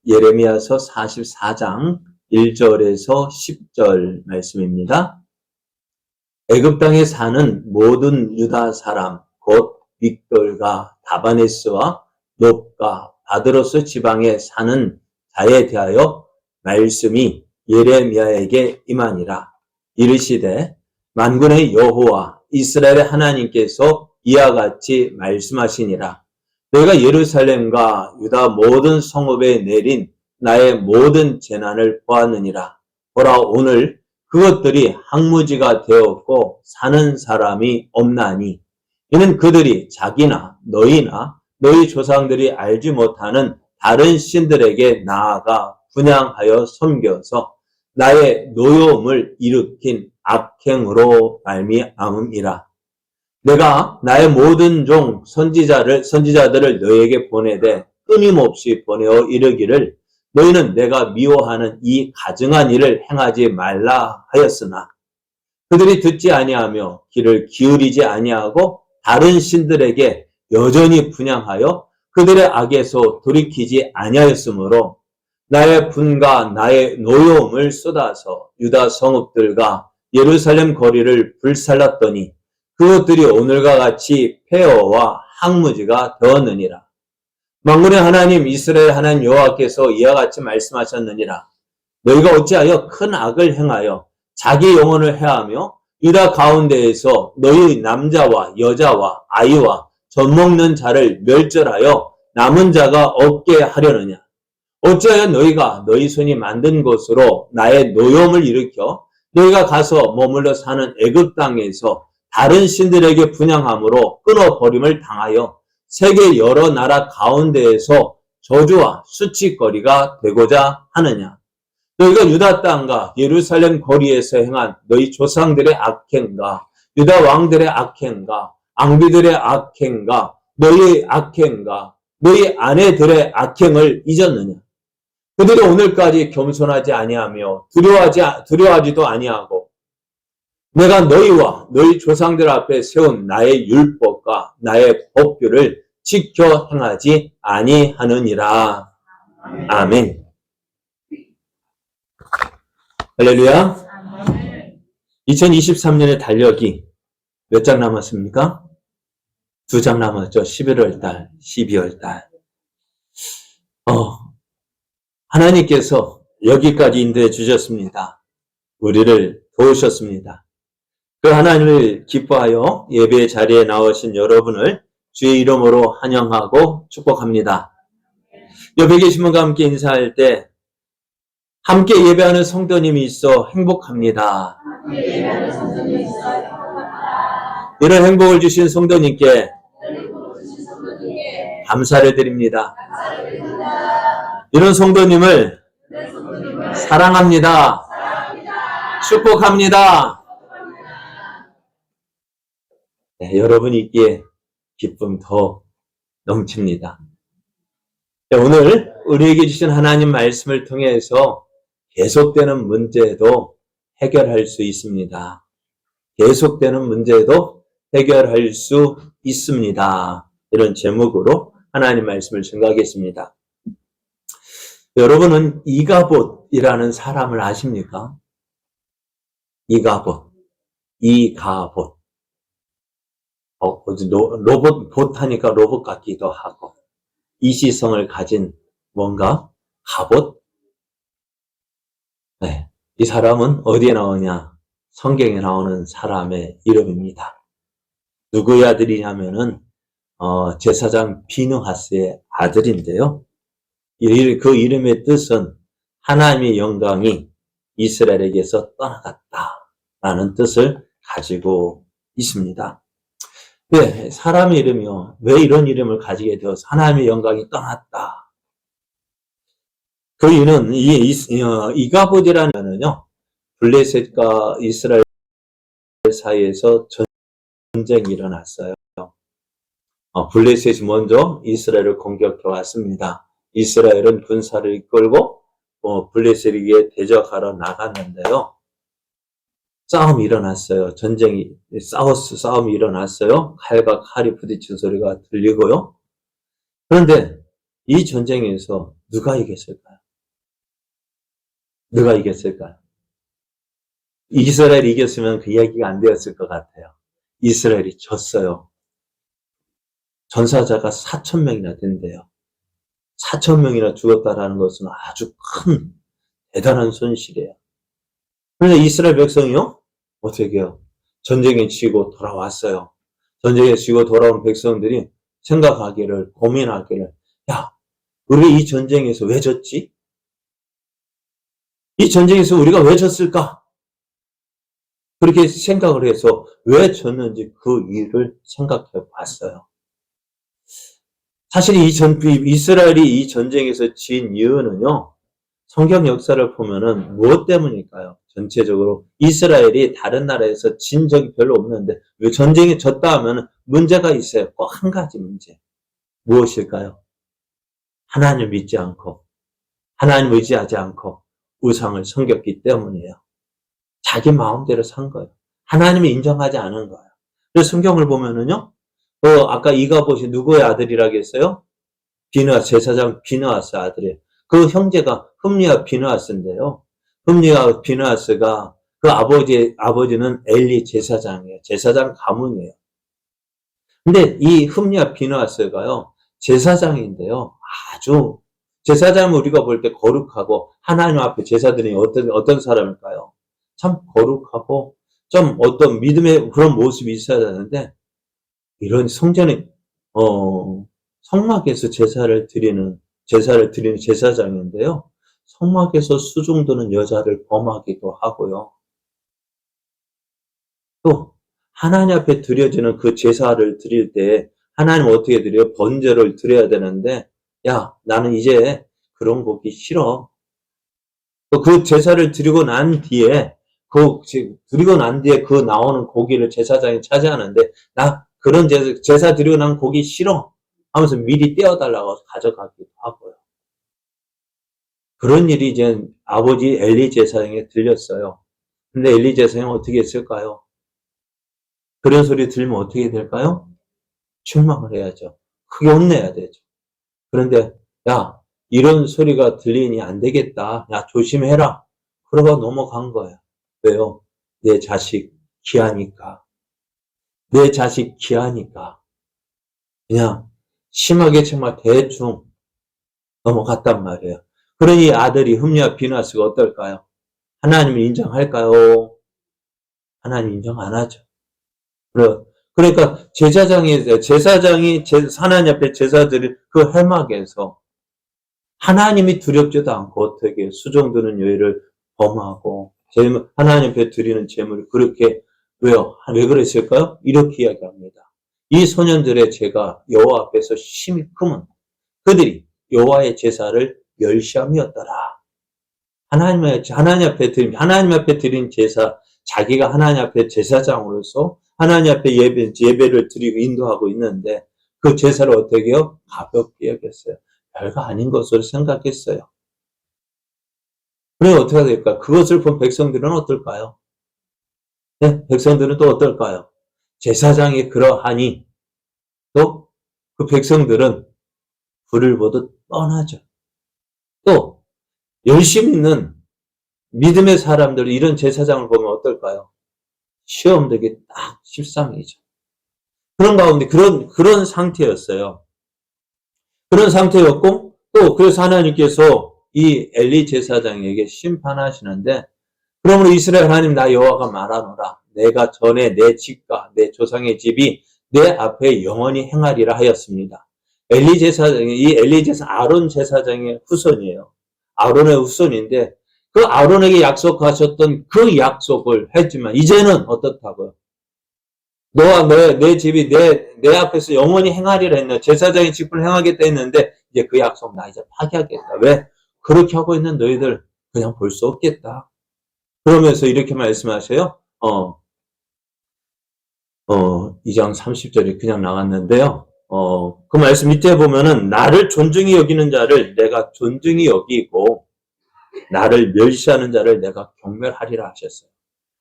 예레미야서 44장 1절에서 10절 말씀입니다. 애굽 땅에 사는 모든 유다 사람 곧 빅돌과 다바네스와 놉과 바드로스 지방에 사는 자에 대하여 말씀이 예레미야에게 임하니라. 이르시되 만군의 여호와 이스라엘의 하나님께서 이와 같이 말씀하시니라. 내가 예루살렘과 유다 모든 성읍에 내린 나의 모든 재난을 보았느니라. 보라, 오늘 그것들이 항무지가 되었고 사는 사람이 없나니 이는 그들이 자기나 너희나 너희 조상들이 알지 못하는 다른 신들에게 나아가 분향하여 섬겨서 나의 노여움을 일으킨 악행으로 말미암음이라. 내가 나의 모든 종 선지자들을 너희에게 보내되 끊임없이 보내어 이르기를 너희는 내가 미워하는 이 가증한 일을 행하지 말라 하였으나 그들이 듣지 아니하며 귀를 기울이지 아니하고 다른 신들에게 여전히 분향하여 그들의 악에서 돌이키지 아니하였으므로 나의 분과 나의 노여움을 쏟아서 유다 성읍들과 예루살렘 거리를 불살랐더니 그것들이 오늘과 같이 폐허와 항무지가 되었느니라. 만군의 하나님 이스라엘 하나님 여호와께서 이와 같이 말씀하셨느니라. 너희가 어찌하여 큰 악을 행하여 자기 영혼을 해하며 유다 가운데에서 너희 남자와 여자와 아이와 젖먹는 자를 멸절하여 남은 자가 없게 하려느냐. 어찌하여 너희가 너희 손이 만든 곳으로 나의 노여움을 일으켜 너희가 가서 머물러 사는 애굽 땅에서 다른 신들에게 분향함으로 끊어버림을 당하여 세계 여러 나라 가운데에서 저주와 수치거리가 되고자 하느냐. 너희가 유다 땅과 예루살렘 거리에서 행한 너희 조상들의 악행과 유다 왕들의 악행과 앙비들의 악행과 너희의 악행과 너희 아내들의 악행을 잊었느냐. 그들이 오늘까지 겸손하지 아니하며 두려워하지도 아니하고 내가 너희와 너희 조상들 앞에 세운 나의 율법과 나의 법규를 지켜 행하지 아니하느니라. 아멘. 할렐루야. 2023년의 달력이 몇 장 남았습니까? 2장 남았죠. 11월 달, 12월 달. 하나님께서 여기까지 인도해 주셨습니다. 우리를 도우셨습니다. 그 하나님을 기뻐하여 예배의 자리에 나오신 여러분을 주의 이름으로 환영하고 축복합니다. 옆에 계신 분과 함께 인사할 때 함께 예배하는 성도님이 있어 행복합니다. 이런 행복을 주신 성도님께 감사를 드립니다. 이런 성도님을 사랑합니다. 축복합니다. 네, 여러분이 있기에 기쁨 더 넘칩니다. 네, 오늘 우리에게 주신 하나님 말씀을 통해서 계속되는 문제도 해결할 수 있습니다. 계속되는 문제도 해결할 수 있습니다. 이런 제목으로 하나님 말씀을 증거하겠습니다. 여러분은 이가봇이라는 사람을 아십니까? 이가봇. 로봇, 봇 하니까 로봇 같기도 하고, 이시성을 가진 뭔가, 가봇? 네. 이 사람은 어디에 나오냐? 성경에 나오는 사람의 이름입니다. 누구의 아들이냐면은, 제사장 비느하스의 아들인데요. 그 이름의 뜻은 하나님의 영광이 이스라엘에게서 떠나갔다라는 뜻을 가지고 있습니다. 네, 사람의 이름이요. 왜 이런 이름을 가지게 되어서 하나님의 영광이 떠났다. 그 이유는 이가봇이라는요, 블레셋과 이스라엘 사이에서 전쟁이 일어났어요. 블레셋이 먼저 이스라엘을 공격해 왔습니다. 이스라엘은 군사를 이끌고 블레셋에게 대적하러 나갔는데요. 싸움이 일어났어요. 싸움이 일어났어요. 칼과 칼이 부딪힌 소리가 들리고요. 그런데 이 전쟁에서 누가 이겼을까요? 누가 이겼을까요? 이스라엘이 이겼으면 그 이야기가 안 되었을 것 같아요. 이스라엘이 졌어요. 전사자가 4,000명이나 된대요. 4,000명이나 죽었다라는 것은 아주 큰 대단한 손실이에요. 그런데 이스라엘 백성이요? 어떻게 해요? 전쟁에 지고 돌아왔어요. 전쟁에 지고 돌아온 백성들이 생각하기를, 고민하기를, 야, 우리가 이 전쟁에서 왜 졌지? 이 전쟁에서 우리가 왜 졌을까? 그렇게 생각을 해서 왜 졌는지 그 이유를 생각해 봤어요. 사실 이스라엘이 이 전쟁에서 진 이유는요, 성경 역사를 보면은 무엇 때문일까요? 전체적으로 이스라엘이 다른 나라에서 진 적이 별로 없는데 왜 전쟁에 졌다 하면 문제가 있어요. 꼭 한 가지 문제. 무엇일까요? 하나님을 믿지 않고 하나님을 의지하지 않고 우상을 섬겼기 때문이에요. 자기 마음대로 산 거예요. 하나님을 인정하지 않은 거예요. 그래서 성경을 보면은요, 아까 이가봇이 누구의 아들이라고 했어요? 비느하스, 제사장 비느하스 아들이에요. 그 형제가 흠리와 비느하스인데요. 흠리와 비느하스가 그 아버지는 엘리 제사장이에요. 제사장 가문이에요. 근데 이 흠리와 비느하스가요, 제사장인데요. 아주, 제사장은 우리가 볼 때 거룩하고, 하나님 앞에 제사 드리는 어떤 사람일까요? 참 거룩하고, 좀 어떤 믿음의 그런 모습이 있어야 되는데, 이런 성전에, 성막에서 제사를 드리는 제사장인데요. 성막에서 수중드는 여자를 범하기도 하고요. 또 하나님 앞에 드려지는 그 제사를 드릴 때 하나님 어떻게 드려요? 번제를 드려야 되는데, 야, 나는 이제 그런 고기 싫어. 또 그 제사를 드리고 난 뒤에 그 나오는 고기를 제사장이 차지하는데, 나 그런 제사 드리고 난 고기 싫어 하면서 미리 떼어달라고 가져가기도 하고요. 그런 일이 이제 아버지 엘리 제사장에 들렸어요. 근데 엘리 제사장은 어떻게 했을까요? 그런 소리 들으면 어떻게 될까요? 실망을 해야죠. 크게 혼내야 되죠. 그런데 야, 이런 소리가 들리니 안 되겠다. 야, 조심해라. 그러고 넘어간 거예요. 왜요? 내 자식 귀하니까. 내 자식 귀하니까. 그냥 심하게 정말 대충 넘어갔단 말이에요. 그러니 아들이 흠리와 비느하스가 어떨까요? 하나님을 인정할까요? 하나님 인정 안 하죠. 그러니까 제사장이 하나님 앞에 제사드릴 그 해막에서 하나님이 두렵지도 않고 어떻게 수종드는 여인을 범하고 하나님 앞에 드리는 제물을 그렇게 왜요? 왜 그랬을까요? 이렇게 이야기합니다. 이 소년들의 죄가 여호와 앞에서 심히 크면 그들이 여호와의 제사를 멸시함이었더라. 하나님 앞에 드린 제사, 자기가 하나님 앞에 제사장으로서 하나님 앞에 예배를 드리고 인도하고 있는데 그 제사를 어떻게 해요? 가볍게 여겼어요. 별거 아닌 것으로 생각했어요. 그래 어떻게 될까? 그것을 본 백성들은 어떨까요? 네, 백성들은 또 어떨까요? 제사장이 그러하니 또 그 백성들은 불을 보듯 뻔하죠. 또 열심히 있는 믿음의 사람들 이런 제사장을 보면 어떨까요? 시험 되게 딱 십상이죠. 그런 가운데 그런 상태였어요. 그런 상태였고 또 그래서 하나님께서 이 엘리 제사장에게 심판하시는데 그러므로 이스라엘 하나님 나 여호와가 말하노라 내가 전에 내 집과 내 조상의 집이 내 앞에 영원히 행하리라 하였습니다. 엘리 제사장 아론 제사장의 후손이에요. 아론의 후손인데 그 아론에게 약속하셨던 그 약속을 했지만 이제는 어떻다고요? 너와 내 집이 내 앞에서 영원히 행하리라 했네. 제사장의 직분을 행하겠다 했는데 이제 그 약속 나 이제 파기하겠다. 왜? 그렇게 하고 있는 너희들 그냥 볼 수 없겠다. 그러면서 이렇게 말씀하셔요. 2장 30절이 그냥 나갔는데요. 그 말씀 밑에 보면은 나를 존중히 여기는 자를 내가 존중히 여기고 나를 멸시하는 자를 내가 경멸하리라 하셨어요.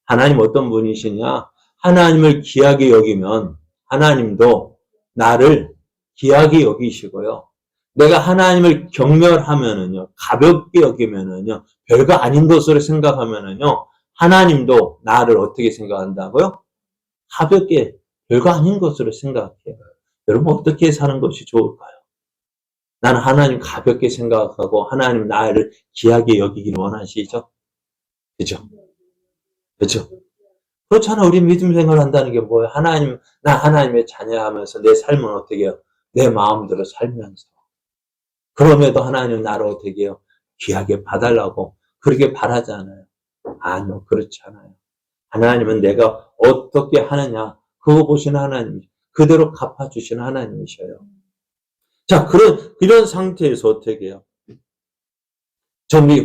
하나님 어떤 분이시냐? 하나님을 귀하게 여기면 하나님도 나를 귀하게 여기시고요. 내가 하나님을 경멸하면은요, 가볍게 여기면은요, 별거 아닌 것으로 생각하면은요, 하나님도 나를 어떻게 생각한다고요? 가볍게, 별거 아닌 것으로 생각해요. 여러분, 어떻게 사는 것이 좋을까요? 나는 하나님 가볍게 생각하고, 하나님 나를 귀하게 여기기를 원하시죠? 그죠? 그죠? 그렇잖아. 우리 믿음 생활을 한다는 게 뭐예요? 나 하나님의 자녀하면서 내 삶은 어떻게 해요? 내 마음대로 살면서. 그럼에도 하나님 나를 어떻게 해요? 귀하게 봐달라고 그렇게 바라잖아요. 아니요, 그렇지 않아요. 하나님은 내가 어떻게 하느냐, 그거 보시는 하나님, 그대로 갚아주시는 하나님이셔요. 자, 이런 상태에서 어떻게 해요?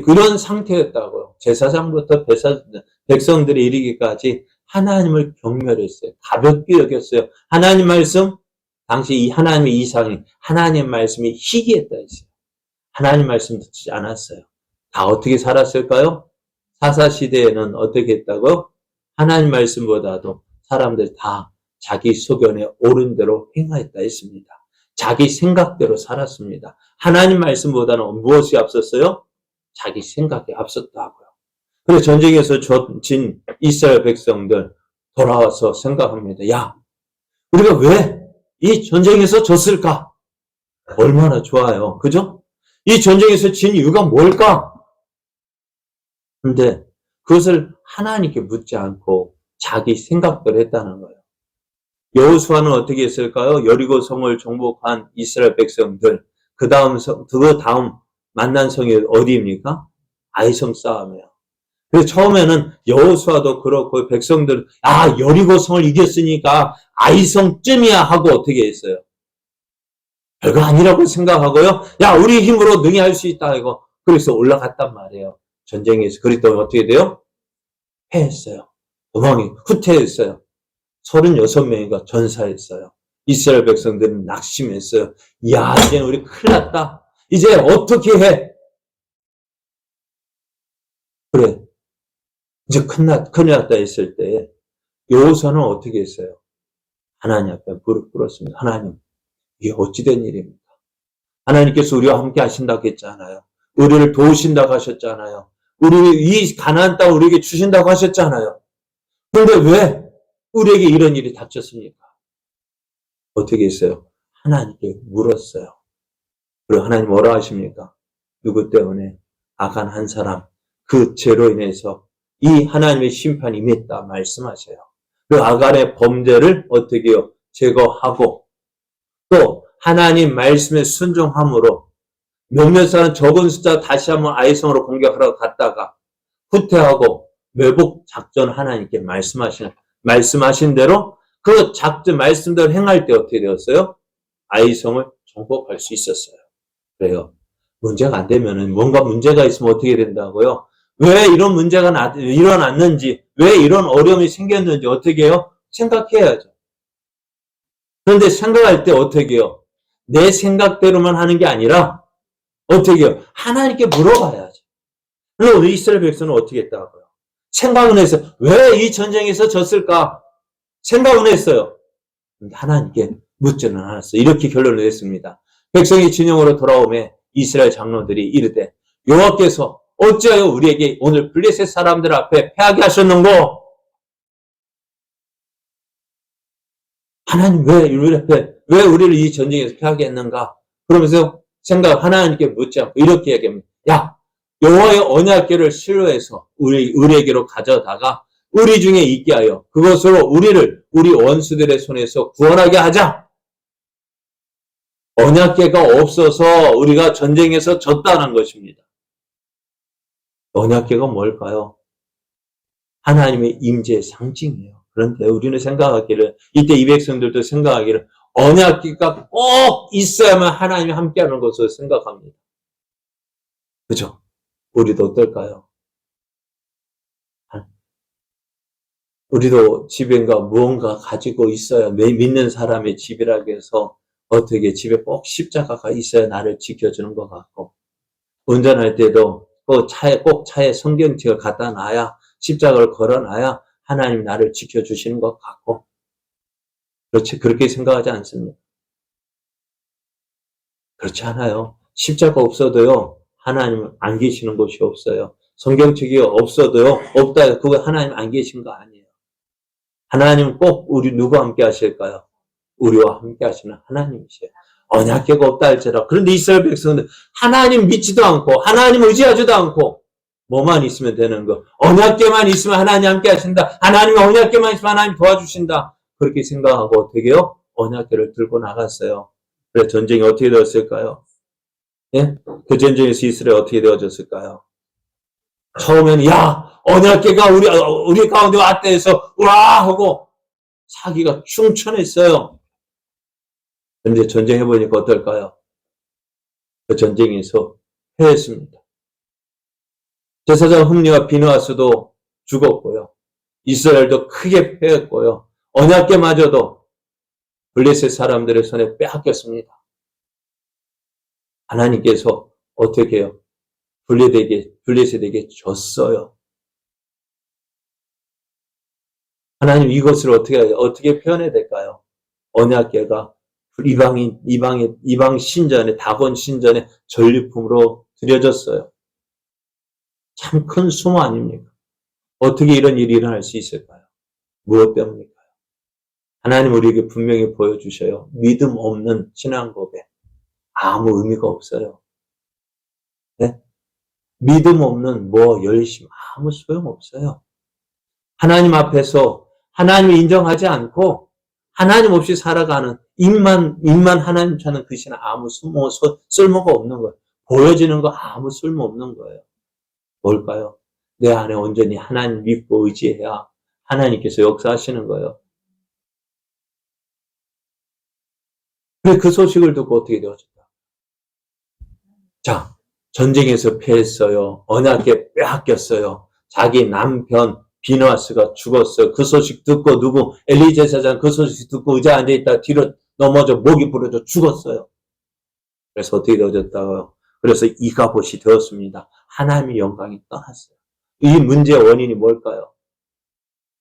그런 상태였다고요. 제사장부터 백성들이 이르기까지 하나님을 경멸했어요. 가볍게 여겼어요. 하나님 말씀, 당시 이 하나님의 이상이 하나님 말씀이 희귀했다 했어요. 하나님 말씀 듣지 않았어요. 다 어떻게 살았을까요? 사사시대에는 어떻게 했다고요? 하나님 말씀보다도 사람들 다 자기 소견에 옳은 대로 행하였다 했습니다. 자기 생각대로 살았습니다. 하나님 말씀보다는 무엇이 앞섰어요? 자기 생각이 앞섰다고요. 그래서 전쟁에서 진 이스라엘 백성들 돌아와서 생각합니다. 야, 우리가 왜 이 전쟁에서 졌을까? 얼마나 좋아요. 그죠? 이 전쟁에서 진 이유가 뭘까? 근데 그것을 하나님께 묻지 않고 자기 생각대로 했다는 거예요. 여호수아는 어떻게 했을까요? 여리고 성을 정복한 이스라엘 백성들, 그 다음 만난 성이 어디입니까? 아이성 싸움이에요. 그래서 처음에는 여호수아도 그렇고 백성들, 여리고 성을 이겼으니까 아이성쯤이야 하고 어떻게 했어요? 별거 아니라고 생각하고요. 야, 우리 힘으로 능히 할 수 있다 이거. 그래서 올라갔단 말이에요. 전쟁에서. 그랬더니 어떻게 돼요? 패했어요. 후퇴했어요. 36명이가 전사했어요. 이스라엘 백성들은 낙심했어요. 야, 이제 우리 큰일 났다. 이제 어떻게 해? 그래. 이제 큰일 났다 했을 때 여호수아는 어떻게 했어요? 하나님 앞에 무릎 꿇었습니다. 하나님, 이게 어찌된 일입니까? 하나님께서 우리와 함께 하신다고 했잖아요. 우리를 도우신다고 하셨잖아요. 이 가나안 땅 우리에게 주신다고 하셨잖아요. 그런데 왜 우리에게 이런 일이 닥쳤습니까? 어떻게 했어요? 하나님께 물었어요. 그리고 하나님 뭐라 하십니까? 누구 때문에? 악한 한 사람, 그 죄로 인해서 이 하나님의 심판이 임했다 말씀하셔요. 그 아간의 범죄를 어떻게 해요? 제거하고 또 하나님 말씀에 순종함으로 몇몇 사람 적은 숫자 다시 한번 아이성으로 공격하러 갔다가 후퇴하고 매복 작전 하나님께 말씀하신 대로 그 작전 말씀대로 행할 때 어떻게 되었어요? 아이성을 정복할 수 있었어요. 그래요. 문제가 안 되면은 뭔가 문제가 있으면 어떻게 된다고요? 왜 이런 문제가 일어났는지, 왜 이런 어려움이 생겼는지 어떻게 해요? 생각해야죠. 그런데 생각할 때 어떻게 해요? 내 생각대로만 하는 게 아니라 어떻게 해요? 하나님께 물어봐야죠. 그럼 우리 이스라엘 백성은 어떻게 했다고요? 생각은 했어요. 왜 이 전쟁에서 졌을까? 생각은 했어요. 하나님께 묻지는 않았어요. 이렇게 결론을 냈습니다. 백성이 진영으로 돌아오매 이스라엘 장로들이 이르되 여호와께서 어찌하여 우리에게 오늘 블레셋 사람들 앞에 패하게 하셨는고? 하나님 왜 우리를 이 전쟁에서 패하게 했는가? 그러면서 하나님께 묻지 않고 이렇게 얘기합니다. 야, 여호와의 언약궤를 실로에서 우리에게로 가져다가 우리 중에 있게 하여 그것으로 우리 원수들의 손에서 구원하게 하자. 언약궤가 없어서 우리가 전쟁에서 졌다는 것입니다. 언약궤가 뭘까요? 하나님의 임재의 상징이에요. 그런데 우리는 생각하기를, 이때 이 백성들도 생각하기를 언약궤가 꼭 있어야만 하나님이 함께하는 것으로 생각합니다. 그죠? 우리도 어떨까요? 우리도 집인가 무언가 가지고 있어야 믿는 사람의 집이라고 해서 어떻게 집에 꼭 십자가가 있어야 나를 지켜주는 것 같고, 운전할 때도 꼭 차에 성경책을 갖다 놔야, 십자가를 걸어놔야 하나님 나를 지켜주시는 것 같고, 그렇지, 그렇게 생각하지 않습니까? 그렇지 않아요. 십자가 없어도요, 하나님은 안 계시는 곳이 없어요. 성경책이 없어도요, 없다. 그거 하나님 안 계신 거 아니에요. 하나님은 꼭 우리 누구와 함께 하실까요? 우리와 함께 하시는 하나님이세요. 언약궤가 없다 할지라. 그런데 이스라엘 백성은 하나님 믿지도 않고 하나님 의지하지도 않고 뭐만 있으면 되는 거. 언약궤만 있으면 하나님 함께 하신다. 하나님 언약궤만 있으면 하나님 도와주신다. 그렇게 생각하고 어떻게 해요? 언약궤를 들고 나갔어요. 그래서 전쟁이 어떻게 되었을까요? 예? 그 전쟁에서 이스라엘 어떻게 되어졌을까요? 처음에는 야 언약궤가 우리 가운데 왔다 해서 와 하고 사기가 충천했어요. 그런데 전쟁해보니까 어떨까요? 그 전쟁에서 패했습니다. 제사장 흠니와 비느하스도 죽었고요. 이스라엘도 크게 패했고요. 언약궤마저도 블레셋 사람들의 손에 빼앗겼습니다. 하나님께서 어떻게 해요? 블레셋에게 졌어요. 하나님 이것을 어떻게 표현해야 될까요? 언약궤가 이방 신전에, 다곤 신전에 전리품으로 드려졌어요. 참 큰 수모 아닙니까? 어떻게 이런 일이 일어날 수 있을까요? 무엇 때문일까요? 하나님 우리에게 분명히 보여주셔요. 믿음 없는 신앙 고백. 아무 의미가 없어요. 네? 믿음 없는 열심 아무 소용 없어요. 하나님 앞에서 하나님을 인정하지 않고 하나님 없이 살아가는 입만 하나님 찾는 그 신앙 아무 쓸모가 없는 거예요. 보여지는 거 아무 쓸모 없는 거예요. 뭘까요? 내 안에 온전히 하나님 믿고 의지해야 하나님께서 역사하시는 거예요. 그래 그 소식을 듣고 어떻게 되었을까? 자, 전쟁에서 패했어요. 언약궤 빼앗겼어요. 자기 남편 비느하스가 죽었어요. 그 소식 듣고 엘리 제사장 그 소식 듣고 의자에 앉아있다가 뒤로 넘어져 목이 부러져 죽었어요. 그래서 어떻게 되어졌다고요? 그래서 이가봇이 되었습니다. 하나님의 영광이 떠났어요. 이 문제의 원인이 뭘까요?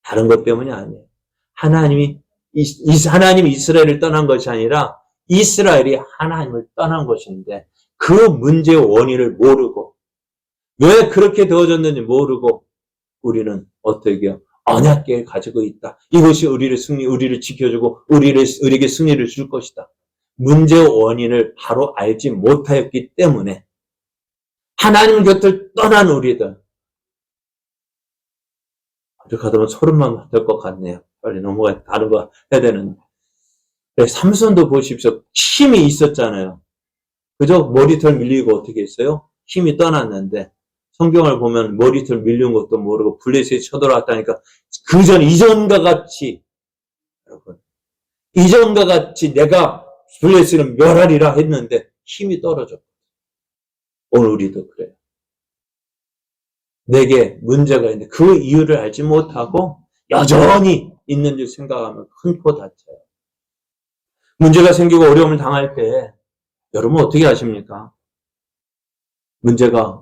다른 것 때문이 아니에요. 하나님이 이스라엘을 떠난 것이 아니라 이스라엘이 하나님을 떠난 것인데 그 문제의 원인을 모르고 왜 그렇게 되어졌는지 모르고 우리는 어떻게 해요? 언약궤를 가지고 있다. 이것이 우리를 지켜주고 우리에게 승리를 줄 것이다. 문제의 원인을 바로 알지 못하였기 때문에 하나님 곁을 떠난 우리들 이렇게 하다 보면 소름만 될 것 같네요. 빨리 넘어가 다른 거 해야 되는데 삼손도 보십시오. 힘이 있었잖아요. 그저 머리털 밀리고 어떻게 했어요? 힘이 떠났는데 성경을 보면 머리털 밀린 것도 모르고 블레셋이 쳐들어왔다니까 이전과 같이 여러분 이전과 같이 내가 블레셋은 멸하리라 했는데 힘이 떨어져. 오늘 우리도 그래요. 내게 문제가 있는데 그 이유를 알지 못하고 여전히 있는 줄 생각하면 큰 코 다쳐요. 문제가 생기고 어려움을 당할 때 여러분 어떻게 하십니까?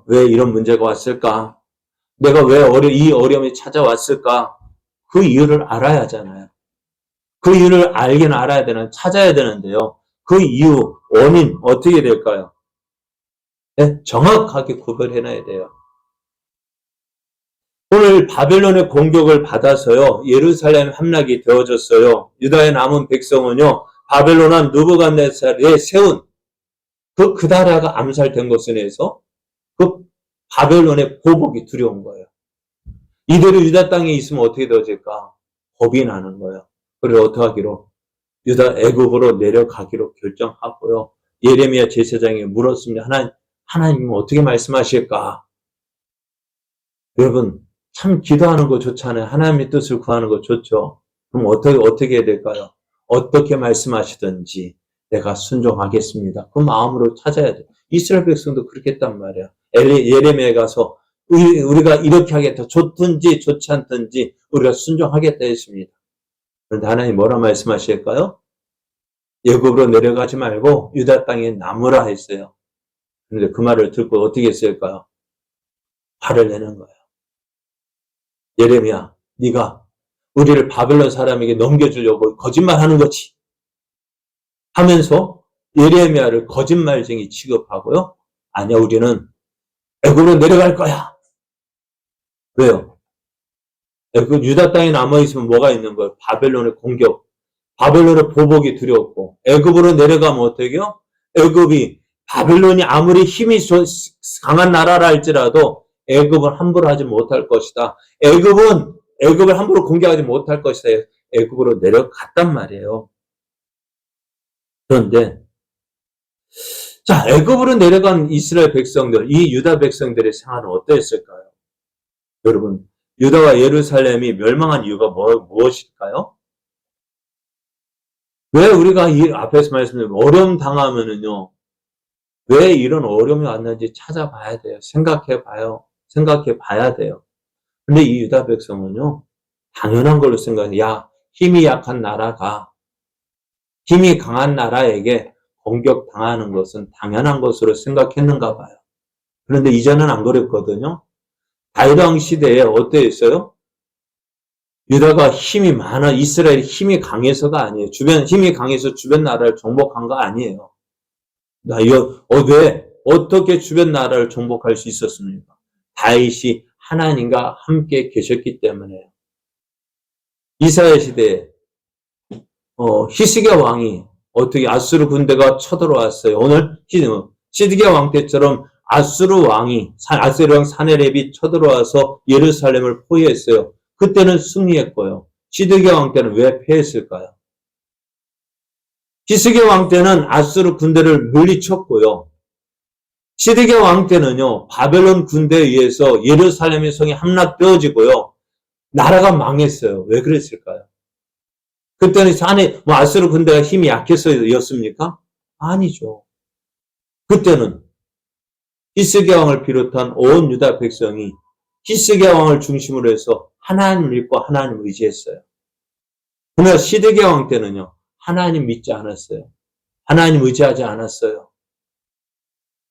왜 이런 문제가 왔을까? 내가 왜 이 어려움이 찾아왔을까? 그 이유를 알아야 하잖아요. 그 이유를 찾아야 되는데요. 그 이유, 원인 어떻게 될까요? 네? 정확하게 구별해놔야 돼요. 오늘 바벨론의 공격을 받아서요. 예루살렘 함락이 되어졌어요. 유다의 남은 백성은요. 바벨론 왕 느부갓네살이 세운 그 그다라가 암살된 것에 대해서 그 바벨론의 보복이 두려운 거예요. 이대로 유다 땅에 있으면 어떻게 되어질까? 겁이 나는 거예요. 그래서 어떻게 하기로? 애굽으로 내려가기로 결정하고요. 예레미야 제사장이 물었습니다. 하나님은 어떻게 말씀하실까? 여러분 참 기도하는 거 좋잖아요. 하나님의 뜻을 구하는 거 좋죠. 그럼 어떻게 해야 될까요? 어떻게 말씀하시든지 내가 순종하겠습니다. 그 마음으로 찾아야 돼요. 이스라엘 백성도 그렇게 했단 말이야. 예레미야에 가서 우리가 이렇게 하겠다. 좋든지 좋지 않든지 우리가 순종하겠다 했습니다. 그런데 하나님 뭐라 말씀하실까요? 애굽으로 내려가지 말고 유다 땅에 남으라 했어요. 그런데 그 말을 듣고 어떻게 했을까요? 화를 내는 거예요. 예레미야, 네가 우리를 바벨론 사람에게 넘겨주려고 거짓말하는 거지. 하면서 예레미야를 거짓말쟁이 취급하고요. 아니야, 우리는 애굽으로 내려갈 거야. 왜요? 애굽 유다 땅에 남아있으면 뭐가 있는 거예요? 바벨론의 공격, 바벨론의 보복이 두려웠고, 애굽으로 내려가면 어떻게요? 애굽이 바벨론이 아무리 힘이 강한 나라라 할지라도 애굽은 함부로 하지 못할 것이다. 애굽을 함부로 공격하지 못할 것이다. 애굽으로 내려갔단 말이에요. 그런데 자, 애굽으로 내려간 이스라엘 백성들, 이 유다 백성들의 생활은 어떠했을까요? 여러분, 유다와 예루살렘이 멸망한 이유가 무엇일까요? 왜 우리가 이 앞에서 말씀드린 어려움 당하면은요, 왜 이런 어려움이 왔는지 찾아봐야 돼요. 생각해 봐야 돼요. 근데 이 유다 백성은요, 당연한 걸로 생각해요. 야, 힘이 약한 나라가, 힘이 강한 나라에게 공격당하는 것은 당연한 것으로 생각했는가 봐요. 그런데 이전은 안 그랬거든요. 다윗 왕 시대에 어땠어요? 유다가 힘이 많아, 이스라엘이 힘이 강해서가 아니에요. 힘이 강해서 주변 나라를 정복한 거 아니에요. 왜? 어떻게 주변 나라를 정복할 수 있었습니까? 다윗이 하나님과 함께 계셨기 때문에요. 이사야 시대에, 히스기야 왕이 어떻게 아수르 군대가 쳐들어왔어요. 오늘 시드기야 왕 때처럼 아수르 왕 사네립이 쳐들어와서 예루살렘을 포위했어요. 그때는 승리했고요. 시드기야 왕 때는 왜 패했을까요? 히스기야 왕 때는 아수르 군대를 물리쳤고요. 시드기야 왕 때는요, 바벨론 군대에 의해서 예루살렘의 성이 함락되어지고요. 나라가 망했어요. 왜 그랬을까요? 그때는 아수르 군대가 힘이 약해서였습니까? 아니죠. 그때는 히스기야 왕을 비롯한 온 유다 백성이 히스기야 왕을 중심으로 해서 하나님을 믿고 하나님을 의지했어요. 그러나 시드기야 왕 때는요, 하나님 믿지 않았어요. 하나님 의지하지 않았어요.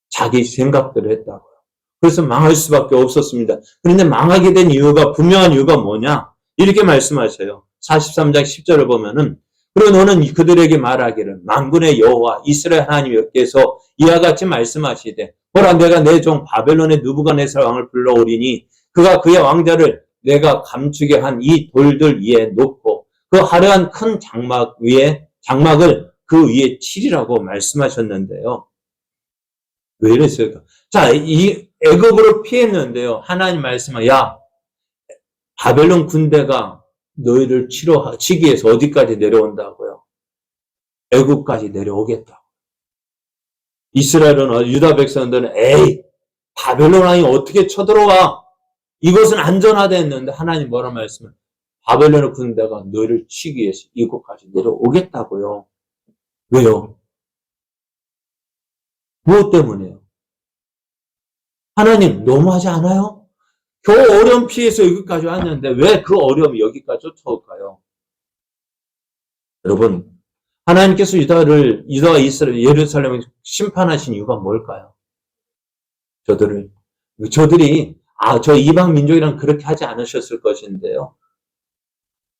자기 생각대로 했다고요. 그래서 망할 수밖에 없었습니다. 그런데 망하게 된 이유가, 분명한 이유가 뭐냐? 이렇게 말씀하셔요. 43장 10절을 보면은, 그리고 너는 그들에게 말하기를 만군의 여호와 이스라엘 하나님께서 이와 같이 말씀하시되, 보라, 내가 내 종 바벨론의 느부갓네살 왕을 불러오리니 그가 그의 왕자를 내가 감추게 한 이 돌들 위에 놓고 그 화려한 큰 장막을 그 위에 치리라고 말씀하셨는데요. 왜 이랬을까? 자, 이 애굽으로 피했는데요. 하나님 말씀은, 야, 바벨론 군대가 너희를 치기 위해서 어디까지 내려온다고요? 애굽까지 내려오겠다고. 이스라엘은, 유다 백성들은, 에이, 바벨론 왕이 어떻게 쳐들어와? 이것은 안전하다 했는데 하나님 뭐라 말씀을? 바벨론 군대가 너희를 치기 위해서 이곳까지 내려오겠다고요. 왜요? 무엇 때문에요? 하나님 너무하지 않아요? 겨우 어려움 피해서 여기까지 왔는데 왜 그 어려움이 여기까지 쫓아올까요? 여러분, 하나님께서 유다와 이스라엘, 예루살렘을 심판하신 이유가 뭘까요? 저들이 저 이방 민족이랑 그렇게 하지 않으셨을 것인데요.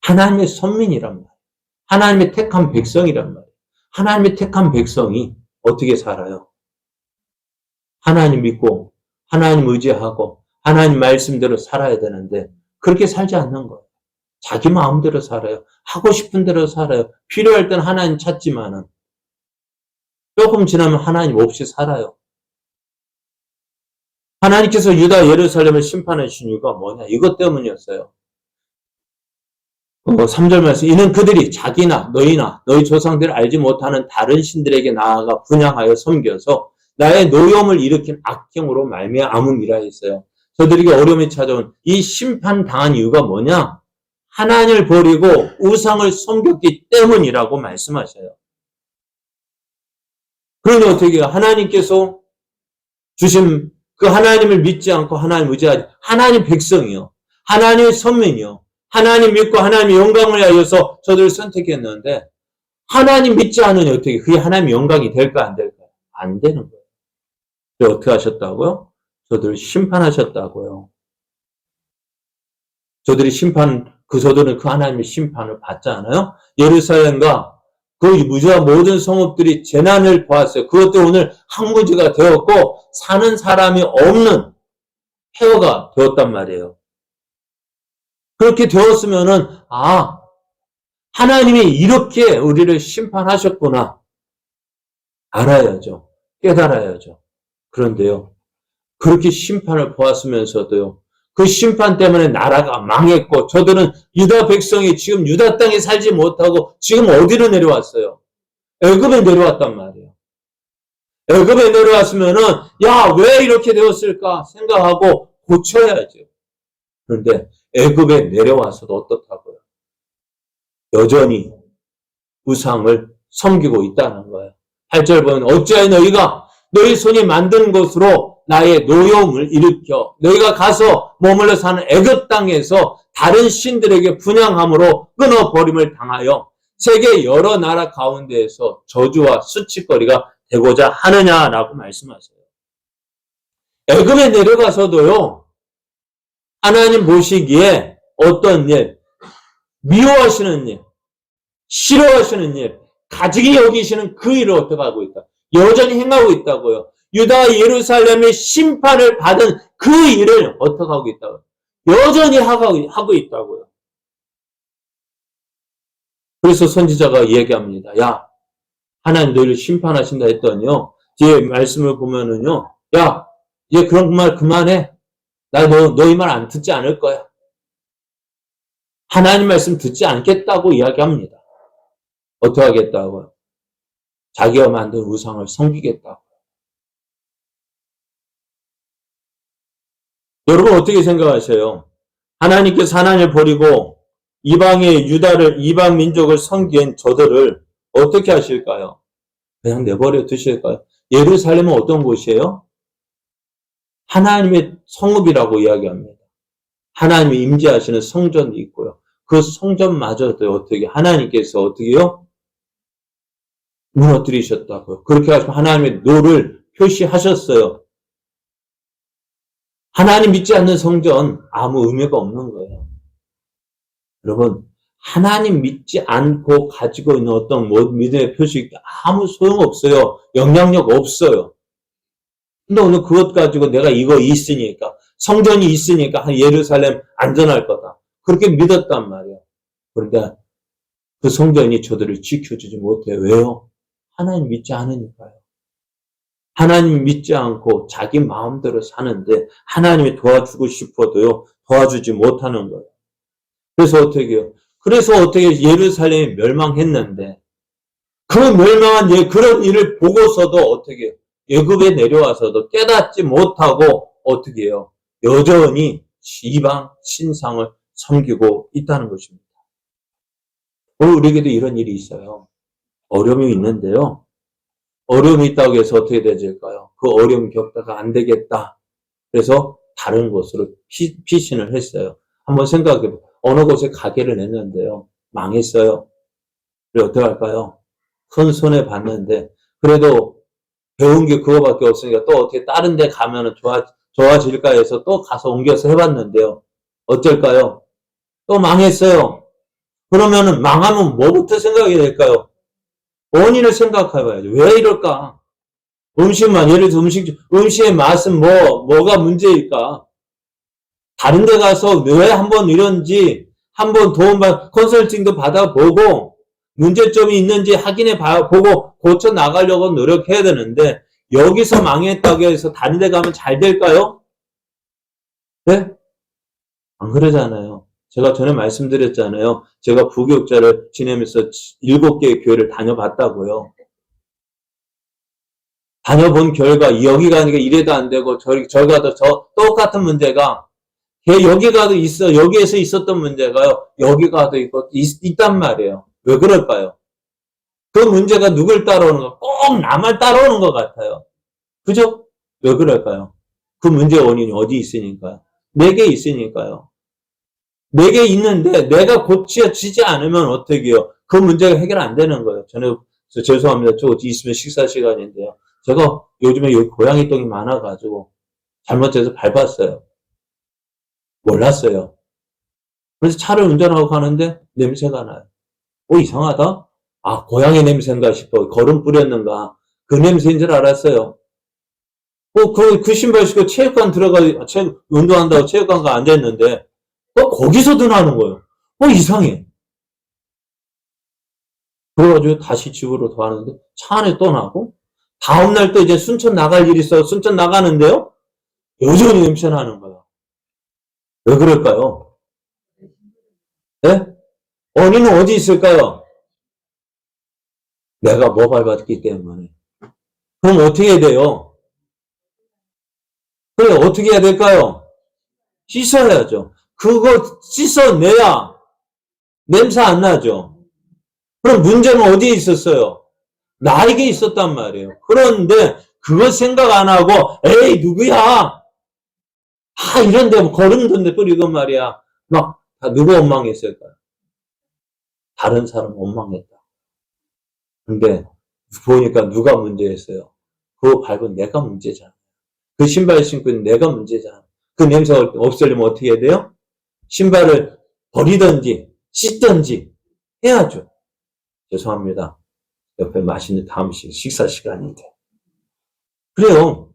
하나님의 선민이란 말이에요. 하나님의 택한 백성이란 말이에요. 하나님의 택한 백성이 어떻게 살아요? 하나님 믿고 하나님 의지하고 하나님 말씀대로 살아야 되는데 그렇게 살지 않는 거예요. 자기 마음대로 살아요. 하고 싶은 대로 살아요. 필요할 땐 하나님 찾지만은 조금 지나면 하나님 없이 살아요. 하나님께서 유다 예루살렘을 심판하신 이유가 뭐냐? 이것 때문이었어요. 3절 말씀, 이는 그들이 자기나 너희나 너희 조상들을 알지 못하는 다른 신들에게 나아가 분향하여 섬겨서 나의 노여움을 일으킨 악행으로 말미암음이라 했어요. 저들에게 어려움이 찾아온 이 심판당한 이유가 뭐냐? 하나님을 버리고 우상을 섬겼기 때문이라고 말씀하셔요. 그러니 어떻게 해요? 하나님께서 주신 그 하나님을 믿지 않고 하나님 의지하지, 하나님 백성이요. 하나님의 선민이요. 하나님 믿고 하나님의 영광을 위하여서 저들을 선택했는데 하나님 믿지 않으니 어떻게 그게 하나님의 영광이 될까 안 될까요? 안 되는 거예요. 그래서 어떻게 하셨다고요? 저들을 심판하셨다고요. 저들은 그 하나님의 심판을 받지 않아요? 예루살렘과 그 모든 성읍들이 재난을 보았어요. 그것도 오늘 항무지가 되었고 사는 사람이 없는 폐허가 되었단 말이에요. 그렇게 되었으면은 하나님이 이렇게 우리를 심판하셨구나 알아야죠. 깨달아야죠. 그런데요. 그렇게 심판을 보았으면서도요. 그 심판 때문에 나라가 망했고 저들은 유다 백성이 지금 유다 땅에 살지 못하고 지금 어디로 내려왔어요? 애굽에 내려왔단 말이에요. 애굽에 내려왔으면은 왜 이렇게 되었을까 생각하고 고쳐야죠. 그런데 애굽에 내려와서도 어떻다고요? 여전히 우상을 섬기고 있다는 거예요. 8절 보면 어찌하여 너희가 너희 손이 만든 것으로 나의 노여움을 일으켜 너희가 가서 머물러 사는 애굽 땅에서 다른 신들에게 분향함으로 끊어버림을 당하여 세계 여러 나라 가운데에서 저주와 수치거리가 되고자 하느냐라고 말씀하세요. 애굽에 내려가서도요. 하나님 보시기에 어떤 일, 미워하시는 일, 싫어하시는 일, 가증히 여기시는 그 일을 어떻게 하고 있다. 여전히 행하고 있다고요. 유다 예루살렘의 심판을 받은 그 일을 어떻게 하고 있다고요. 여전히 하고 있다고요. 그래서 선지자가 얘기합니다. 하나님 너희를 심판하신다 했더니요. 뒤에 말씀을 보면은요. 이제 그런 말 그만해. 나 너희 말 안 듣지 않을 거야. 하나님 말씀 듣지 않겠다고 이야기합니다. 어떻게 하겠다고요? 자기가 만든 우상을 섬기겠다고. 여러분 어떻게 생각하세요? 하나님께서 하나님을 버리고 이방 민족을 섬긴 저들을 어떻게 하실까요? 그냥 내버려 두실까요? 예루살렘은 어떤 곳이에요? 하나님의 성읍이라고 이야기합니다. 하나님이 임재하시는 성전이 있고요. 그 성전마저도 하나님께서 어떻게요? 무너뜨리셨다고요. 그렇게 하시면 하나님의 노를 표시하셨어요. 하나님 믿지 않는 성전 아무 의미가 없는 거예요. 여러분 하나님 믿지 않고 가지고 있는 어떤 믿음의 표시 아무 소용없어요. 영향력 없어요. 근데 오늘 그것 가지고 내가 이거 있으니까 성전이 있으니까 예루살렘 안전할 거다. 그렇게 믿었단 말이에요. 그런데 그 성전이 저들을 지켜주지 못해요. 왜요? 하나님 믿지 않으니까요. 하나님 믿지 않고 자기 마음대로 사는데 하나님이 도와주고 싶어도요. 도와주지 못하는 거예요. 그래서 어떻게 해요? 예루살렘이 멸망했는데 그 멸망한 그런 일을 보고서도 어떻게 해요? 애굽에 내려와서도 깨닫지 못하고 어떻게 해요? 여전히 이방 신상을 섬기고 있다는 것입니다. 오늘 우리에게도 이런 일이 있어요. 어려움이 있는데요. 어려움이 있다고 해서 어떻게 되질까요? 그 어려움 겪다가 안 되겠다. 그래서 다른 곳으로 피신을 했어요. 한번 생각해보세요. 어느 곳에 가게를 냈는데요. 망했어요. 그래 어떻게 할까요? 큰 손해 봤는데 그래도 배운 게 그거밖에 없으니까 또 어떻게 다른 데 가면은 좋아질까 해서 또 가서 옮겨서 해봤는데요. 어쩔까요? 또 망했어요. 그러면은 망하면 뭐부터 생각이 될까요? 원인을 생각해봐야죠. 왜 이럴까? 예를 들어서 음식의 맛은 뭐가 문제일까? 다른 데 가서 왜 한번 이런지 한번 컨설팅도 받아보고 문제점이 있는지 보고 고쳐 나가려고 노력해야 되는데 여기서 망했다고 해서 다른 데 가면 잘 될까요? 네? 안 그러잖아요. 제가 전에 말씀드렸잖아요. 제가 부교육자를 지내면서 7개의 교회를 다녀봤다고요. 다녀본 결과 여기 가니까 이래도 안 되고 저기 가도 똑같은 문제가 여기 가도 여기에서 있었던 문제가요. 여기 가도 있단 말이에요. 왜 그럴까요? 그 문제가 누굴 따라오는가? 꼭 나만 따라오는 것 같아요. 그죠? 왜 그럴까요? 그 문제의 원인이 어디 있으니까요? 내게 있으니까요. 내게 있는데 내가 고쳐지지 않으면 어떻게 해요? 그 문제가 해결 안 되는 거예요. 저는 죄송합니다. 저 있으면 식사 시간인데요. 제가 요즘에 여기 고양이 똥이 많아가지고 잘못해서 밟았어요. 몰랐어요. 그래서 차를 운전하고 가는데 냄새가 나요. 이상하다? 아, 고양이 냄새인가 싶어. 거름 뿌렸는가. 그 냄새인 줄 알았어요. 그 신발 신고 체육관 운동한다고 체육관 가 앉아있는데, 거기서도 나는 거예요. 이상해. 그래가지고 다시 집으로 가는데, 차 안에 또 나고, 다음날 또 이제 순천 나갈 일이 있어. 순천 나가는데요? 여전히 냄새 나는 거야. 왜 그럴까요? 네? 원인은 어디 있을까요? 내가 뭐 밟았기 때문에. 그럼 어떻게 해야 돼요? 그래, 어떻게 해야 될까요? 씻어야죠. 그거 씻어내야 냄새 안 나죠. 그럼 문제는 어디에 있었어요? 나에게 있었단 말이에요. 그런데 그거 생각 안 하고, 에이, 누구야? 이런데 뭐 거름돈데 뿌리고 말이야. 누가 원망했을까요? 다른 사람 원망했다. 근데 보니까 누가 문제였어요? 그거 밟은 내가 문제잖아. 그 신발 신고 있는 내가 문제잖아. 그 냄새 없애려면 어떻게 해야 돼요? 신발을 버리든지 씻든지 해야죠. 죄송합니다. 옆에 맛있는 다음 식사 시간인데. 그래요.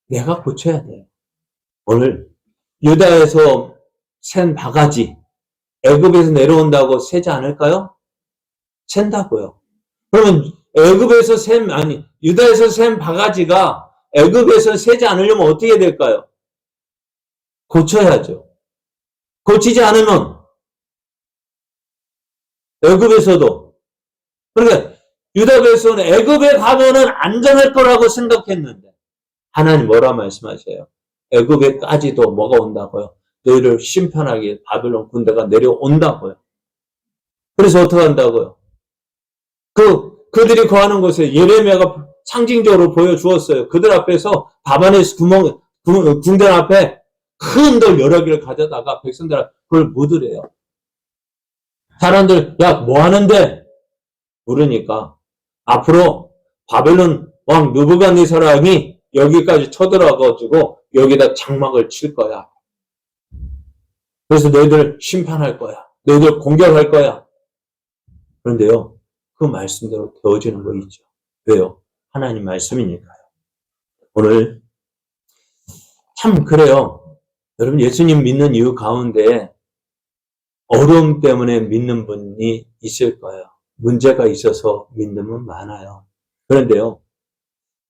내가 고쳐야 돼요. 오늘 유다에서 샌 바가지 애굽에서 내려온다고 새지 않을까요? 샌다고요. 그러면 유다에서 샌 바가지가 애굽에서 새지 않으려면 어떻게 될까요? 고쳐야죠. 고치지 않으면 애굽에서도, 그러니까 유다에서는 애굽에 가면은 안전할 거라고 생각했는데 하나님 뭐라 말씀하세요? 애굽에까지도 뭐가 온다고요? 너희를 심판하게 바벨론 군대가 내려온다고요. 그래서 어떻게 한다고요? 그들이 거하는 곳에 예레미야가 상징적으로 보여주었어요. 그들 앞에서 바바네스 궁전 앞에 큰 돌 여러 개를 가져다가 백성들 앞에 그걸 묻으래요. 사람들, 야, 뭐 하는데? 물으니까 앞으로 바벨론 왕 느부갓네살이 여기까지 쳐들어가지고 여기다 장막을 칠 거야. 그래서 너희들 심판할 거야. 너희들 공격할 거야. 그런데요, 그 말씀대로 되어지는 거 있죠. 왜요? 하나님 말씀이니까요. 오늘 참 그래요. 여러분 예수님 믿는 이유 가운데 어려움 때문에 믿는 분이 있을 거예요. 문제가 있어서 믿는 분 많아요. 그런데요,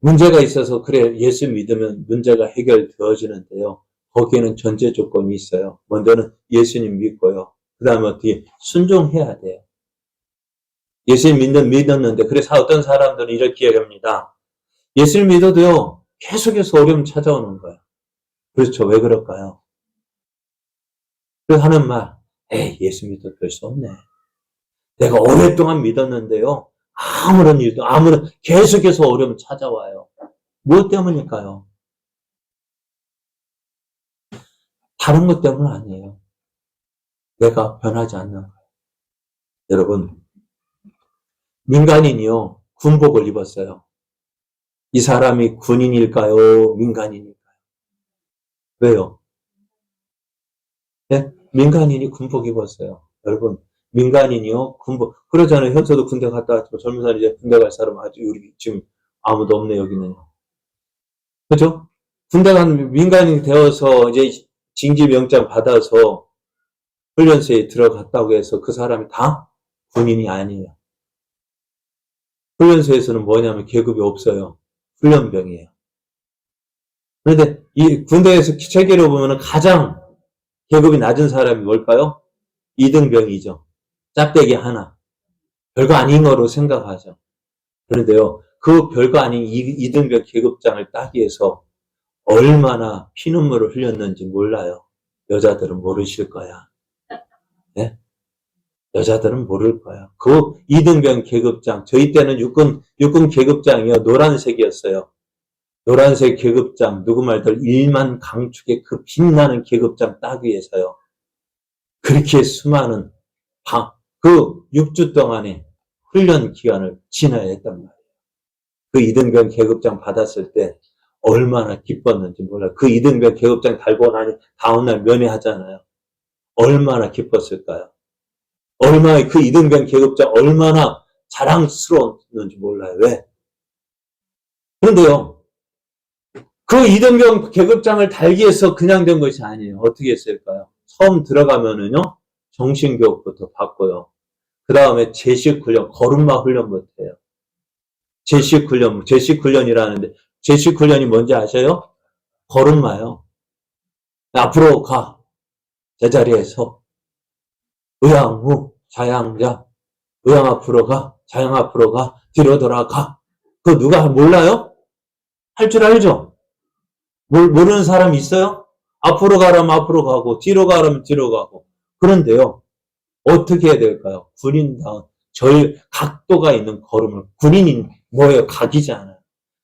문제가 있어서 그래 예수 믿으면 문제가 해결되어지는데요. 거기에는 전제 조건이 있어요. 먼저는 예수님 믿고요. 그 다음에 어떻게 순종해야 돼요. 예수님 믿었는데 그래서 어떤 사람들은 이렇게 얘기합니다. 예수를 믿어도요 계속해서 어려움 찾아오는 거예요. 그렇죠. 왜 그럴까요? 그래서 하는 말, 예수 믿어도 별 수 없네. 내가 오랫동안 믿었는데요 아무런 계속해서 어려움 찾아와요. 무엇 때문일까요? 다른 것 때문 아니에요. 내가 변하지 않는 거예요. 여러분, 민간인이요 군복을 입었어요. 이 사람이 군인일까요? 민간인일까요? 왜요? 네? 민간인이 군복 입었어요. 여러분, 민간인이요 군복. 그러잖아요. 현서도 군대 갔다 왔지만 젊은 사람이 이제 군대 갈 사람 아주 우리 지금 아무도 없네 여기는. 그죠? 군대 간 민간인이 되어서 이제 징집영장 받아서 훈련소에 들어갔다고 해서 그 사람이 다 군인이 아니에요. 훈련소에서는 뭐냐면 계급이 없어요. 훈련병이에요. 그런데 이 군대에서 체계로 보면 가장 계급이 낮은 사람이 뭘까요? 2등병이죠. 짝대기 하나. 별거 아닌 거로 생각하죠. 그런데요, 그 별거 아닌 2등병 계급장을 따기 위해서 얼마나 피눈물을 흘렸는지 몰라요. 여자들은 모르실 거야. 네? 여자들은 모를 거야. 그 2등병 계급장, 저희 때는 육군 계급장이요, 노란색이었어요. 노란색 계급장, 누구 말들 1만 강축의 그 빛나는 계급장 따기 위해서요. 그렇게 수많은 그 6주 동안의 훈련 기간을 지나야 했단 말이에요. 그 2등병 계급장 받았을 때 얼마나 기뻤는지 몰라요. 그 2등병 계급장 달고 나니 다음날 면회하잖아요. 얼마나 기뻤을까요? 그 2등병 계급장 얼마나 자랑스러웠는지 몰라요. 왜? 그런데요, 그 이등병 계급장을 달기 위해서 그냥 된 것이 아니에요. 어떻게 했을까요? 처음 들어가면은요, 정신교육부터 받고요. 그 다음에 제식훈련, 걸음마 훈련부터 해요. 제식훈련이라는데, 제식훈련이 뭔지 아셔요? 걸음마요. 앞으로 가. 제자리에 서. 의양후, 자양자. 의양 앞으로 가. 자양 앞으로 가. 뒤로 돌아가. 그거 누가 몰라요? 할 줄 알죠? 모르는 사람 있어요? 앞으로 가라면 앞으로 가고, 뒤로 가라면 뒤로 가고. 그런데요, 어떻게 해야 될까요? 군인다운, 각도가 있는 걸음을, 군인이 뭐예요? 각이잖아요.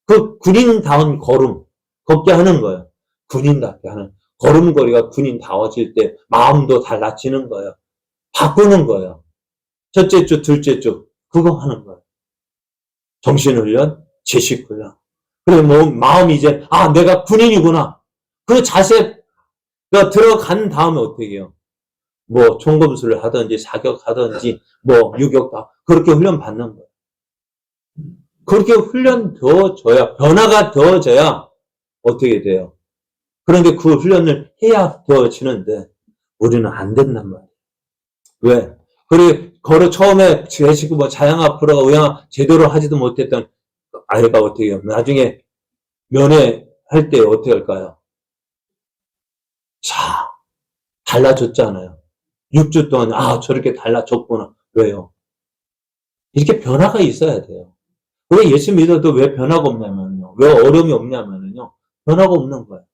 그 군인다운 걸음, 걷게 하는 거예요. 군인답게 하는. 걸음걸이가 군인다워질 때 마음도 달라지는 거예요. 바꾸는 거예요. 첫째 주, 둘째 주, 그거 하는 거예요. 정신훈련, 제식훈련. 그리고 뭐, 마음이 이제, 아, 내가 군인이구나. 그 자세가 들어간 다음에 어떻게 해요? 뭐, 총검술을 하든지, 사격하든지, 뭐, 유격다. 그렇게 훈련 받는 거예요. 그렇게 훈련 되어져야, 변화가 되어져야 어떻게 돼요? 그런데 그 훈련을 해야 되어지는데, 우리는 안 된단 말이에요. 왜? 그리고 처음에 제식, 뭐, 자양 앞으로가 의양 제대로 하지도 못했던 아이가 어떻게 해요? 나중에 면회할 때 어떻게 할까요? 자, 달라졌잖아요. 6주 동안, 아, 저렇게 달라졌구나. 왜요? 이렇게 변화가 있어야 돼요. 왜 예수 믿어도 왜 변화가 없냐면요. 왜 어려움이 없냐면요. 변화가 없는 거예요.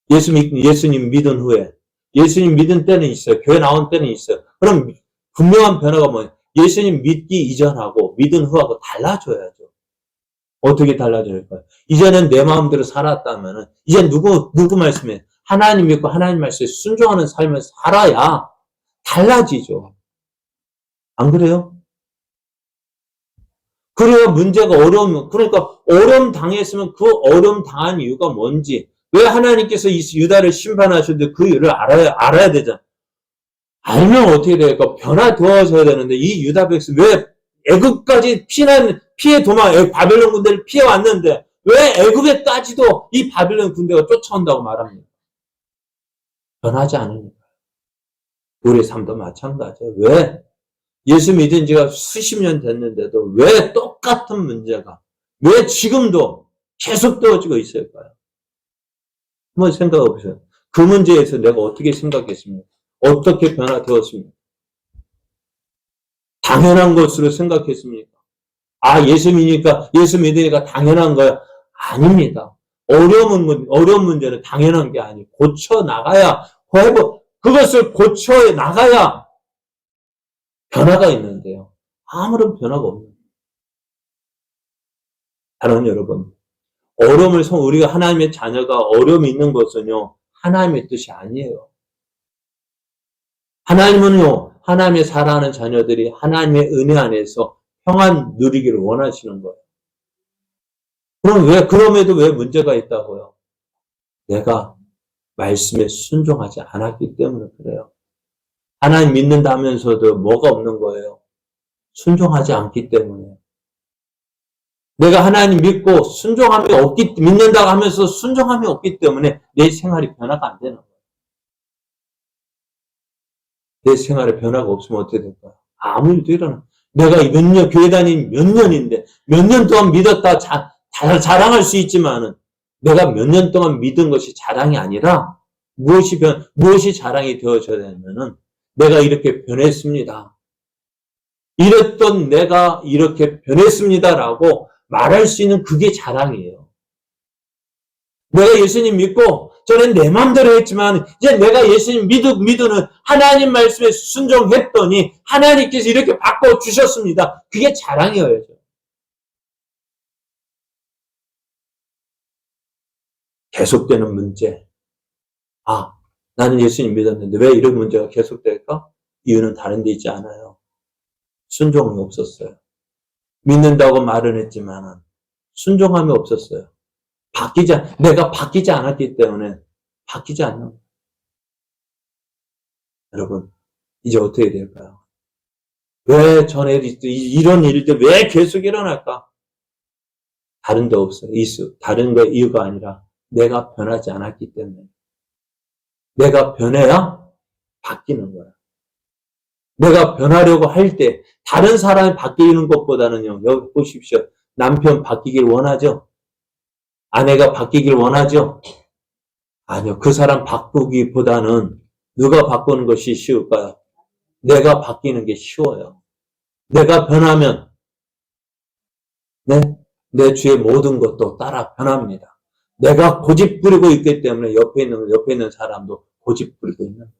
예수님 믿은 후에. 예수님 믿은 때는 있어요. 교회 나온 때는 있어요. 그럼 분명한 변화가 뭐예요? 예수님 믿기 이전하고 믿은 후하고 달라져야죠. 어떻게 달라질까요? 이제는 내 마음대로 살았다면은, 이제 누구 말씀에, 하나님 믿고 하나님 말씀에 순종하는 삶을 살아야 달라지죠. 안 그래요? 그래야 문제가 그러니까 어려움 당했으면 그 어려움 당한 이유가 뭔지, 왜 하나님께서 이 유다를 심판하셨는데 그 이유를 알아야 되잖아. 알면 어떻게 될까? 변화되어져야 되는데, 이 유다 백성, 왜 애굽까지 피해 도망, 바벨론 군대를 피해 왔는데, 왜 애굽에까지도 이 바벨론 군대가 쫓아온다고 말합니다. 변하지 않으니까. 우리 삶도 마찬가지예요. 왜? 예수 믿은 지가 수십 년 됐는데도 왜 똑같은 문제가, 왜 지금도 계속 되어지고 있을까요? 한번 생각해 보세요. 그 문제에서 내가 어떻게 생각했습니까? 어떻게 변화되었습니까? 당연한 것으로 생각했습니까? 아, 예수 믿으니까 당연한 거야. 아닙니다. 어려운 문제는 당연한 게 아니고, 고쳐나가야, 그것을 고쳐나가야 변화가 있는데요. 아무런 변화가 없는. 사랑하는 여러분, 우리가 하나님의 자녀가 어려움이 있는 것은요, 하나님의 뜻이 아니에요. 하나님은요, 하나님의 사랑하는 자녀들이 하나님의 은혜 안에서 평안 누리기를 원하시는 거예요. 그럼에도 왜 문제가 있다고요? 내가 말씀에 순종하지 않았기 때문에 그래요. 하나님 믿는다면서도 뭐가 없는 거예요? 순종하지 않기 때문에. 내가 하나님 믿고 믿는다고 하면서 순종함이 없기 때문에 내 생활이 변화가 안 되는 거예요. 내 생활에 변화가 없으면 어떻게 될까요? 아무 일도 일어나. 내가 교회 다닌 몇 년인데, 몇 년 동안 믿었다 자랑할 수 있지만은, 내가 몇 년 동안 믿은 것이 자랑이 아니라, 무엇이 자랑이 되어져야 되냐면은, 내가 이렇게 변했습니다. 이랬던 내가 이렇게 변했습니다라고 말할 수 있는 그게 자랑이에요. 내가 예수님 믿고 저는 내 마음대로 했지만 이제 내가 예수님 믿는 하나님 말씀에 순종했더니 하나님께서 이렇게 바꿔주셨습니다. 그게 자랑이어야죠. 계속되는 문제. 아, 나는 예수님 믿었는데 왜 이런 문제가 계속될까? 이유는 다른 데 있지 않아요. 순종이 없었어요. 믿는다고 말은 했지만 순종함이 없었어요. 내가 바뀌지 않았기 때문에 바뀌지 않는 거예요. 여러분, 이제 어떻게 될까요? 왜 전에 이런 일들 왜 계속 일어날까? 다른 데 없어요. 다른 거 이유가 아니라 내가 변하지 않았기 때문에. 내가 변해야 바뀌는 거야. 내가 변하려고 할 때 다른 사람이 바뀌는 것보다는요. 여기 보십시오. 남편 바뀌길 원하죠? 아내가 바뀌길 원하죠? 아니요. 그 사람 바꾸기보다는 누가 바꾸는 것이 쉬울까요? 내가 바뀌는 게 쉬워요. 내가 변하면 내 주의 모든 것도 따라 변합니다. 내가 고집 부리고 있기 때문에 옆에 있는 사람도 고집 부리고 있는 거예요.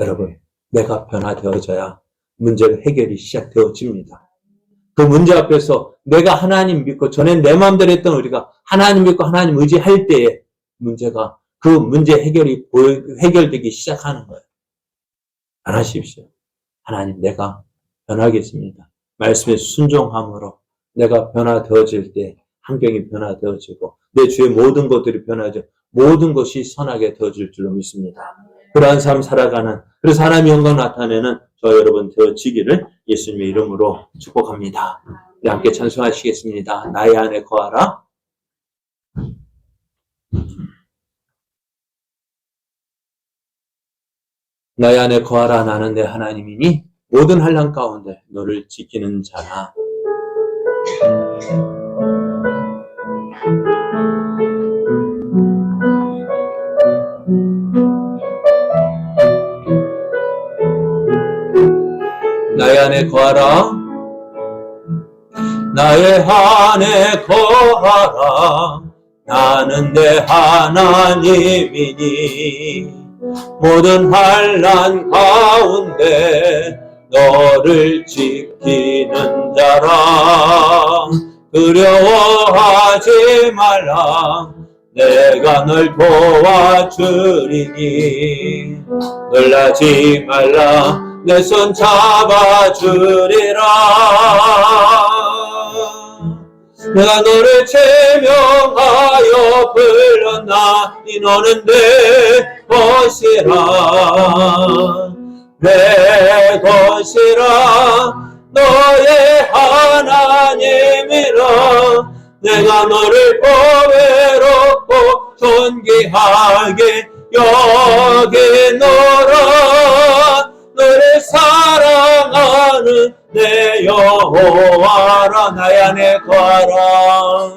여러분, 내가 변화되어져야 문제가 해결이 시작되어집니다. 그 문제 앞에서 내가 하나님 믿고 전에 내 마음대로 했던 우리가 하나님 믿고 하나님 의지할 때에 문제가 그 문제 해결되기 시작하는 거예요. 안 하십시오. 하나님 내가 변하겠습니다. 말씀에 순종함으로 내가 변화되어질 때 환경이 변화되어지고 내 주의 모든 것들이 변하죠. 모든 것이 선하게 되어질 줄로 믿습니다. 그러한 삶 살아가는 그래서 하나님의 영광 나타내는 저 여러분 되어지기를 예수님의 이름으로 축복합니다. 우리 함께 찬송하시겠습니다. 나의 안에 거하라. 나의 안에 거하라. 나는 내 하나님이니 모든 환난 가운데 너를 지키는 자라. 나의 안에 거하라. 나의 안에 거하라. 나는 내 하나님이니 모든 환난 가운데 너를 지키는 자라. 두려워하지 말라. 내가 널 도와주리니 놀라지 말라. 내 손 잡아주리라. 내가 너를 제명하여 불렀나니 너는 내 것이라. 내 것이라. 너의 하나님이라. 내가 너를 보배롭고 존귀하게 여기노라. 너를 사랑하는 내 여호와라. 나의 안에 거하라.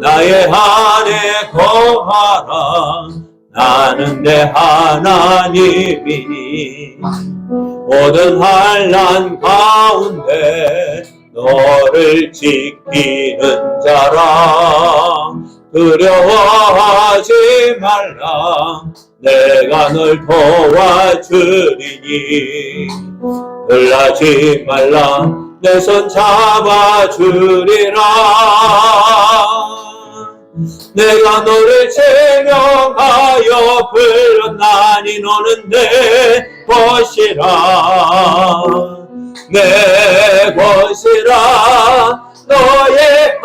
나의 안에 거하라. 나는 내 하나님이니 모든 환난 가운데 너를 지키는 자라. 두려워하지 말라. 내가 널 도와주리니 놀라지 말라. 내 손 잡아주리라. 내가 너를 제명하여 불렀나니 너는 내 것이라. 내 것이라. 너의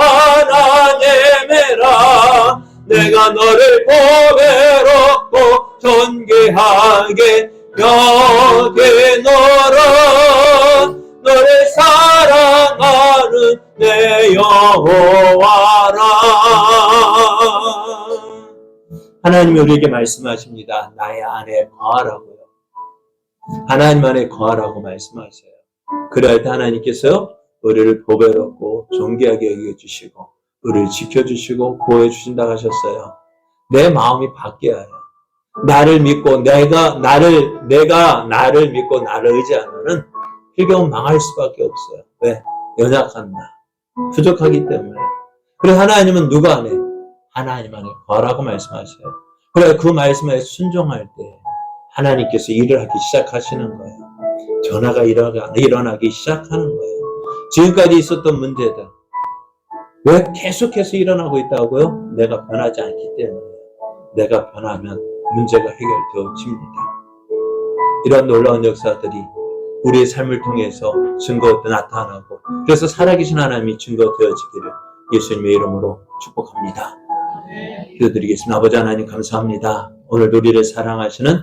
하나님이라. 내가 너를 보배롭고 존귀하게 여기노라. 너를 사랑하는 내 여호와라. 하나님이 우리에게 말씀하십니다. 나의 안에 거하라고요. 하나님 안에 거하라고 말씀하세요. 그럴 때 하나님께서요 우리를 보배롭고 존귀하게 여겨주시고 우리를 지켜주시고 보호해주신다고 하셨어요. 내 마음이 바뀌어야 해요. 나를 믿고 내가 나를 믿고 나를 의지하면은 필경은 망할 수밖에 없어요. 왜? 연약한 나. 부족하기 때문에. 그래서 하나님은 누구 안에? 하나님 안에 거하라고 말씀하셔요. 그래 그 말씀에 순종할 때 하나님께서 일을 하기 시작하시는 거예요. 전화가 일어나기 시작하는 거예요. 지금까지 있었던 문제들 왜 계속해서 일어나고 있다고요? 내가 변하지 않기 때문에. 내가 변하면 문제가 해결되어집니다. 이런 놀라운 역사들이 우리의 삶을 통해서 증거가 나타나고 그래서 살아계신 하나님이 증거되어지기를 예수님의 이름으로 축복합니다. 기도드리겠습니다. 아버지 하나님 감사합니다. 오늘 우리를 사랑하시는